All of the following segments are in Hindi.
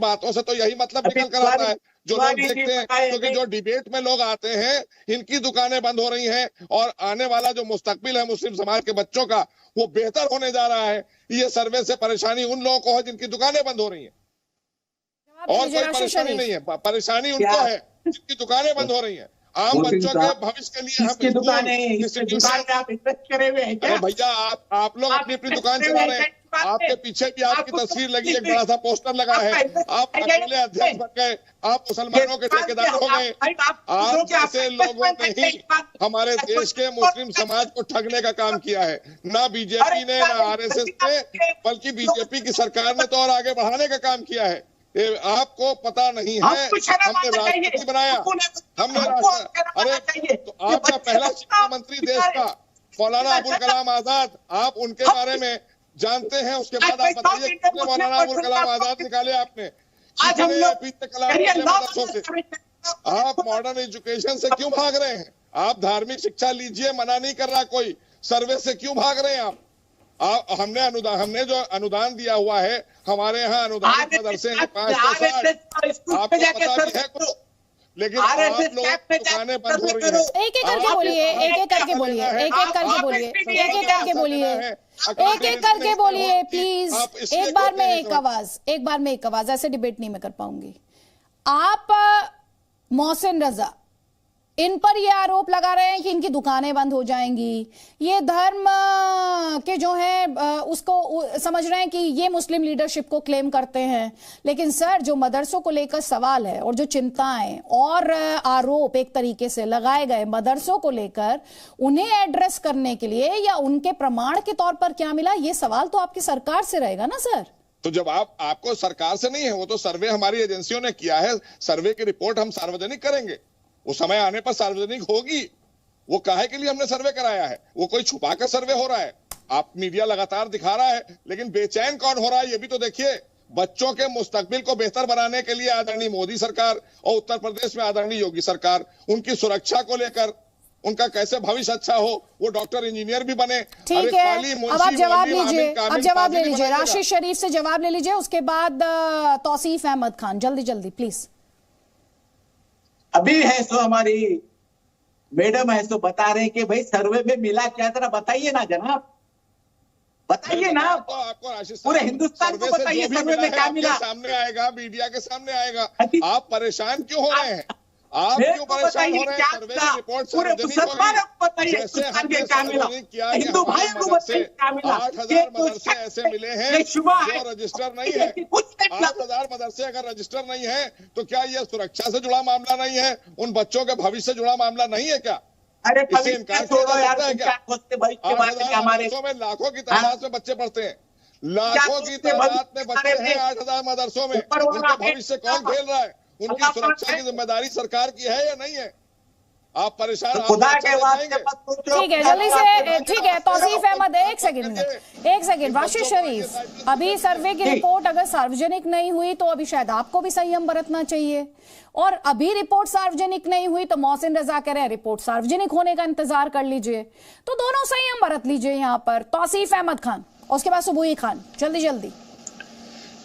बातों से तो यही मतलब निकल कर आता है जो लोग देखते हैं, क्योंकि जो डिबेट में लोग आते हैं इनकी दुकानें बंद हो रही हैं और आने वाला जो मुस्तकबिल है मुस्लिम समाज के बच्चों का वो बेहतर होने जा रहा है। ये सर्वे से परेशानी उन लोगों को है जिनकी दुकानें बंद हो रही हैं, और कोई परेशानी नहीं है। परेशानी उनको है जिनकी दुकानें बंद हो रही हैं। आम बच्चों के भविष्य के लिए हम दुकान में आप इन्वेस्ट करे हुए हैं क्या? भैया आप लोग अपनी अपनी दुकान चला रहे हैं, आपके पीछे भी आपकी तस्वीर लगी, एक बड़ा सा पोस्टर लगा है, आप अकेले अध्यक्ष बन गए, आप मुसलमानों के ठेकेदार हो गए। आप जैसे लोगों ने ही हमारे देश के मुस्लिम समाज को ठगने का काम किया है। ना बीजेपी ने ना आरएसएस ने, बल्कि बीजेपी की सरकार ने तो और आगे बढ़ाने का काम किया है। आपको पता नहीं है, हमने राष्ट्रपति बनाया, हमने अरे तो आपका पहला शिक्षा मंत्री देश का मौलाना अबुल कलाम आजाद, आप उनके बारे में जानते हैं? उसके बाद आप बताइए कितने मौलाना अबुल कलाम आजाद निकाले आपने, कितने कलाम मदरसों से? आप मॉडर्न एजुकेशन से क्यों भाग रहे हैं? आप धार्मिक शिक्षा लीजिए, मना नहीं कर रहा कोई, सर्वे से क्यों भाग रहे हैं आप? हमने जो अनुदान दिया हुआ है, हमारे यहाँ अनुदान मदरसे हैं 560, आपको पता भी है कुछ, लेकिन आप लोग दुकानें बंद हो रही हैं। एक एक करके बोलिए, एक एक करके बोलिए, एक एक करके बोलिए, एक एक करके बोलिए, एक एक करके बोलिए प्लीज। एक बार में एक आवाज, ऐसे डिबेट नहीं मैं कर पाऊंगी। आप मोहसिन रजा, इन पर ये आरोप लगा रहे हैं कि इनकी दुकानें बंद हो जाएंगी, ये धर्म के जो है उसको समझ रहे हैं कि ये मुस्लिम लीडरशिप को क्लेम करते हैं। लेकिन सर, जो मदरसों को लेकर सवाल है और जो चिंताएं और आरोप एक तरीके से लगाए गए मदरसों को लेकर, उन्हें एड्रेस करने के लिए या उनके प्रमाण के तौर पर क्या मिला, ये सवाल तो आपकी सरकार से रहेगा ना सर। तो जब आपको सरकार से नहीं है, वो तो सर्वे हमारी एजेंसियों ने किया है, सर्वे की रिपोर्ट हम सार्वजनिक करेंगे, वो समय आने पर सार्वजनिक होगी। वो काहे के लिए हमने सर्वे कराया है? वो कोई छुपा कर सर्वे हो रहा है? आप मीडिया लगातार दिखा रहा है, लेकिन बेचैन कौन हो रहा है ये भी तो देखिए। बच्चों के मुस्तकबिल को बेहतर बनाने के लिए आदरणीय मोदी सरकार और उत्तर प्रदेश में आदरणीय योगी सरकार, उनकी सुरक्षा को लेकर, उनका कैसे भविष्य अच्छा हो, वो डॉक्टर इंजीनियर भी बने। ठीक है, अब आप जवाब लीजिए, अब जवाब ले लीजिए, राशिद शरीफ से जवाब ले लीजिए, उसके बाद तौसीफ अहमद खान, जल्दी जल्दी प्लीज। अभी है सो हमारी मैडम है सो बता रहे कि भाई सर्वे में मिला क्या, जरा बताइए ना जनाब, बताइए ना। तो आपको पूरे हिंदुस्तान को बताइए सर्वे में क्या मिला। सामने आएगा, मीडिया के सामने आएगा। आप परेशान क्यों हो रहे हैं? आप क्यों परेशान हो रहे हैं? सर्वे की रिपोर्ट सार्वजनिक होगी। जैसे हमने सार्वजनिक किया कि 8,000 मदरसे ऐसे मिले हैं जो रजिस्टर नहीं है। 8,000 मदरसे अगर रजिस्टर नहीं है तो क्या ये सुरक्षा से जुड़ा मामला नहीं है? उन बच्चों के भविष्य से जुड़ा मामला नहीं है क्या? अरे इससे इनकार किया जा सकता है क्या? 8,000 मदरसों में लाखों की तादाद में बच्चे पढ़ते हैं, लाखों की तादाद में बच्चे हैं 8,000 मदरसों में। उनका भविष्य कौन खेल रहा है? उनकी सुरक्षा की जिम्मेदारी सरकार की है या नहीं है? आप परेशान ठीक है, जल्दी से, ठीक है तौसीफ अहमद, एक सेकंड राशिद शरीफ, अभी सर्वे की रिपोर्ट अगर सार्वजनिक नहीं हुई तो अभी शायद आपको भी संयम बरतना चाहिए, और अभी रिपोर्ट सार्वजनिक नहीं हुई तो मोहसिन रजा कह रहे हैं रिपोर्ट सार्वजनिक होने का इंतजार कर लीजिए, तो दोनों संयम बरत लीजिए यहाँ पर। तौसीफ अहमद खान और उसके बाद सुबुई खान, जल्दी जल्दी।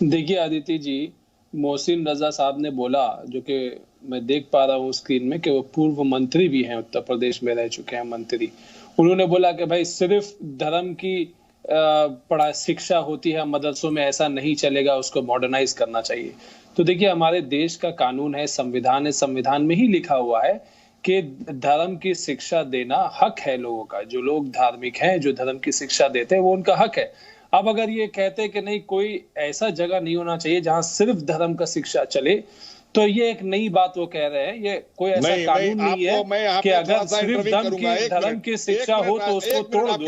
देखिए आदित्य जी, मोहसिन रजा साहब ने बोला, जो कि मैं देख पा रहा हूँ स्क्रीन में, कि वो पूर्व मंत्री भी हैं, उत्तर प्रदेश में रह चुके हैं मंत्री। उन्होंने बोला कि भाई सिर्फ धर्म की पढ़ाई शिक्षा होती है मदरसों में, ऐसा नहीं चलेगा, उसको मॉडर्नाइज करना चाहिए। तो देखिए, हमारे देश का कानून है, संविधान है, संविधान में ही लिखा हुआ है कि धर्म की शिक्षा देना हक है लोगों का। जो लोग धार्मिक हैं, जो धर्म की शिक्षा देते हैं, वो उनका हक है। अब अगर ये कहते हैं कि नहीं, कोई ऐसा जगह नहीं होना चाहिए जहां सिर्फ धर्म का शिक्षा चले, तो ये एक नई बात वो कह रहे हैं। ये कोई ऐसा कानून नहीं है कि अगर सिर्फ धर्म की शिक्षा हो तो उसको तोड़ दो।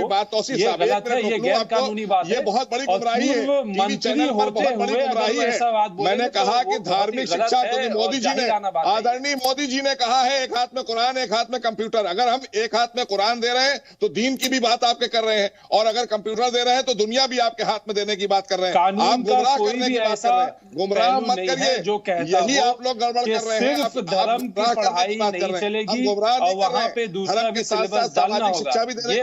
ये गलत है, ये गैर कानूनी बात है। ये बहुत बड़ी गुमराही है, मंत्री होते हुए ऐसा बात बोले। मैंने कहा कि धार्मिक शिक्षा, क्योंकि मोदी जी ने, आदरणीय मोदी जी ने कहा है एक हाथ में कुरान एक हाथ में कंप्यूटर। अगर हम एक हाथ में कुरान दे रहे हैं तो दीन की भी बात आपके कर रहे हैं, और अगर कंप्यूटर दे रहे हैं तो दुनिया भी आपके हाथ में देने की बात कर रहे हैं। आप गुमराह करने की बात कर रहे हैं। गुमराह मत करिए, यही आप लोग गड़बड़ कर रहे हैं। सिर्फ धर्म की पढ़ाई नहीं चलेगी और वहाँ पे दूसरा भी सिलेबस डालना होगा। ये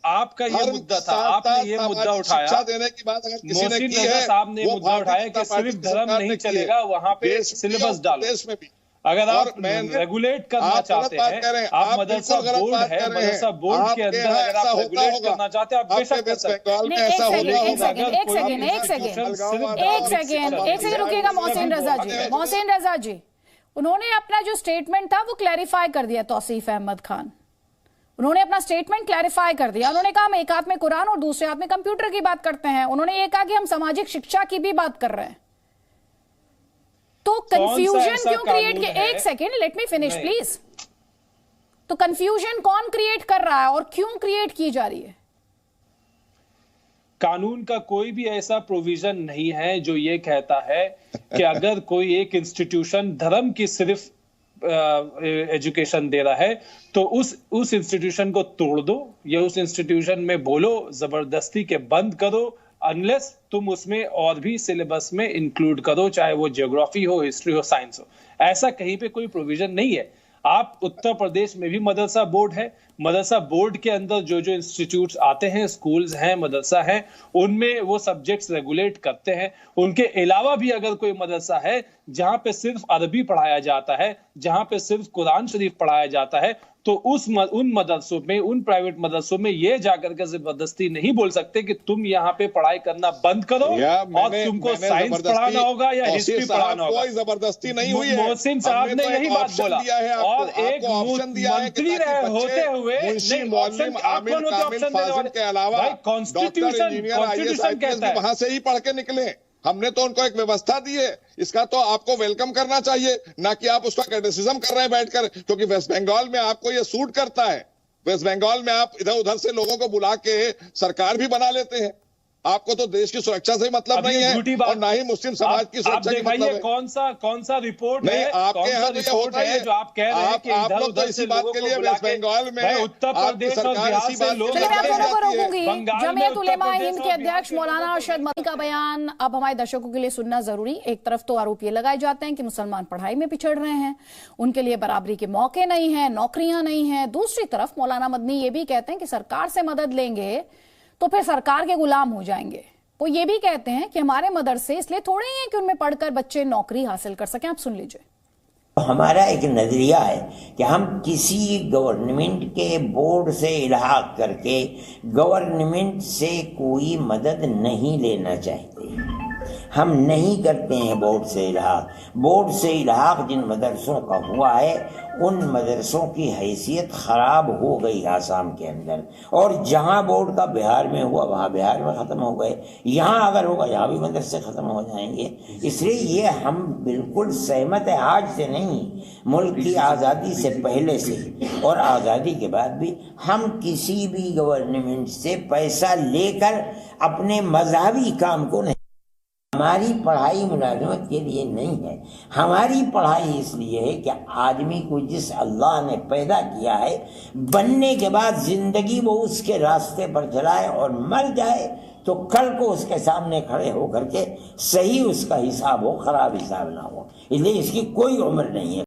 आपका ये मुद्दा था, आपने ये मुद्दा उठाया, शिक्षा देने की बात अगर किसी ने की है, साहब ने मुद्दा उठाया कि सिर्फ धर्म नहीं चलेगा, वहाँ पे सिलेबस डालो। देश में भी अगर आप रेगुलेट करना चाहते हैं, आप मदरसा बोर्ड है, मदरसा बोर्ड के अंदर अगर आप रेगुलेट करना चाहते हैं, आप बेशक कर सकते हैं। एक सेकंड रुकिएगा मोहसिन रजा जी, उन्होंने अपना जो स्टेटमेंट था वो क्लैरिफाई कर दिया। तौसीफ अहमद खान उन्होंने अपना स्टेटमेंट क्लैरिफाई कर दिया। उन्होंने कहा हम एक हाथ में कुरान और दूसरे हाथ में कंप्यूटर की बात करते हैं। उन्होंने ये कहा कि हम सामाजिक शिक्षा की भी बात कर रहे हैं। तो कंफ्यूजन क्यों क्रिएट किया? एक second, let me finish please. तो कंफ्यूजन कौन क्रिएट कर रहा है और क्यों क्रिएट की जा रही है? कानून का कोई भी ऐसा प्रोविजन नहीं है जो ये कहता है कि अगर कोई एक इंस्टीट्यूशन धर्म की सिर्फ एजुकेशन दे रहा है तो उस इंस्टीट्यूशन को तोड़ दो या उस इंस्टीट्यूशन में बोलो जबरदस्ती के बंद करो, अनलेस तुम उसमें और भी सिलेबस में इंक्लूड करो, चाहे वो ज्योग्राफी हो, हिस्ट्री हो, साइंस हो। ऐसा कहीं पे कोई प्रोविजन नहीं है। आप उत्तर प्रदेश में भी मदरसा बोर्ड है, मदरसा बोर्ड के अंदर जो जो इंस्टीट्यूट्स आते हैं, स्कूल्स हैं, मदरसा है, उनमें वो सब्जेक्ट्स रेगुलेट करते हैं। उनके अलावा भी अगर कोई मदरसा है जहां पे सिर्फ अरबी पढ़ाया जाता है, जहां पे सिर्फ कुरान शरीफ पढ़ाया जाता है, तो उन मदरसों में, उन प्राइवेट मदरसों में ये जाकर के जबरदस्ती नहीं बोल सकते कि तुम यहाँ पे पढ़ाई करना बंद करो और तुमको साइंस पढ़ाना होगा या हिस्ट्री पढ़ाना होगा। कोई जबरदस्ती नहीं हुई है। मोहसिन साहब ने यही बात बोला और एक मंत्री होते हुए कॉन्स्टिट्यूशन कहता है वहां से ही पढ़ के निकले। हमने तो उनको एक व्यवस्था दी है, इसका तो आपको वेलकम करना चाहिए, ना कि आप उसका क्रिटिसिज्म कर रहे हैं बैठकर। क्योंकि वेस्ट बंगाल में आपको ये सूट करता है, वेस्ट बंगाल में आप इधर उधर से लोगों को बुला के सरकार भी बना लेते हैं। आपको तो देश की सुरक्षा से मतलब नहीं है और ना ही मुस्लिम समाज की सुरक्षा की मतलब है। कौन सा रिपोर्ट नहीं, आपके यहाँ तो ये होता है जो आप कह रहे हैं कि आप लोग तो इसी बात के लिए वेस्ट बंगाल में उत्तर प्रदेश और बिहार से लोग। जमीयत उलेमा हिंद के अध्यक्ष मौलाना अरशद मदनी का बयान अब हमारे दर्शकों के लिए सुनना जरूरी। एक तरफ तो आरोप ये लगाए जाते हैं कि मुसलमान पढ़ाई में पिछड़ रहे हैं, उनके लिए बराबरी के मौके नहीं है, नौकरियां नहीं है। दूसरी तरफ मौलाना मदनी ये भी कहते हैं कि सरकार से मदद लेंगे तो फिर सरकार के गुलाम हो जाएंगे। वो ये भी कहते हैं कि हमारे मदरसे इसलिए थोड़े ही हैं कि उनमें पढ़कर बच्चे नौकरी हासिल कर सकें। आप सुन लीजिए। हमारा एक नजरिया है कि हम किसी गवर्नमेंट के बोर्ड से इल्हाक करके गवर्नमेंट से कोई मदद नहीं लेना चाहते। हम नहीं करते हैं बोर्ड से इल्हाक। बोर्ड से इल्हाक जिन मदरसों का हुआ है उन मदरसों की हैसियत ख़राब हो गई आसाम के अंदर, और जहां बोर्ड का बिहार में हुआ वहां बिहार में ख़त्म हो गए, यहाँ अगर होगा यहाँ भी मदरसे ख़त्म हो जाएंगे। इसलिए ये हम बिल्कुल सहमत है, आज से नहीं, मुल्क की आज़ादी से पहले से और आज़ादी के बाद भी हम किसी भी गवर्नमेंट से पैसा लेकर अपने मजहबी काम को नहीं। हमारी पढ़ाई मुलाजमत के लिए नहीं है, हमारी पढ़ाई इसलिए है कि आदमी को जिस अल्लाह ने पैदा किया है बनने के बाद जिंदगी वो उसके रास्ते पर चलाए और मर जाए तो कल को उसके सामने खड़े होकर के सही उसका हिसाब हो, खराब हिसाब ना हो। इसलिए इसकी कोई उम्र नहीं है।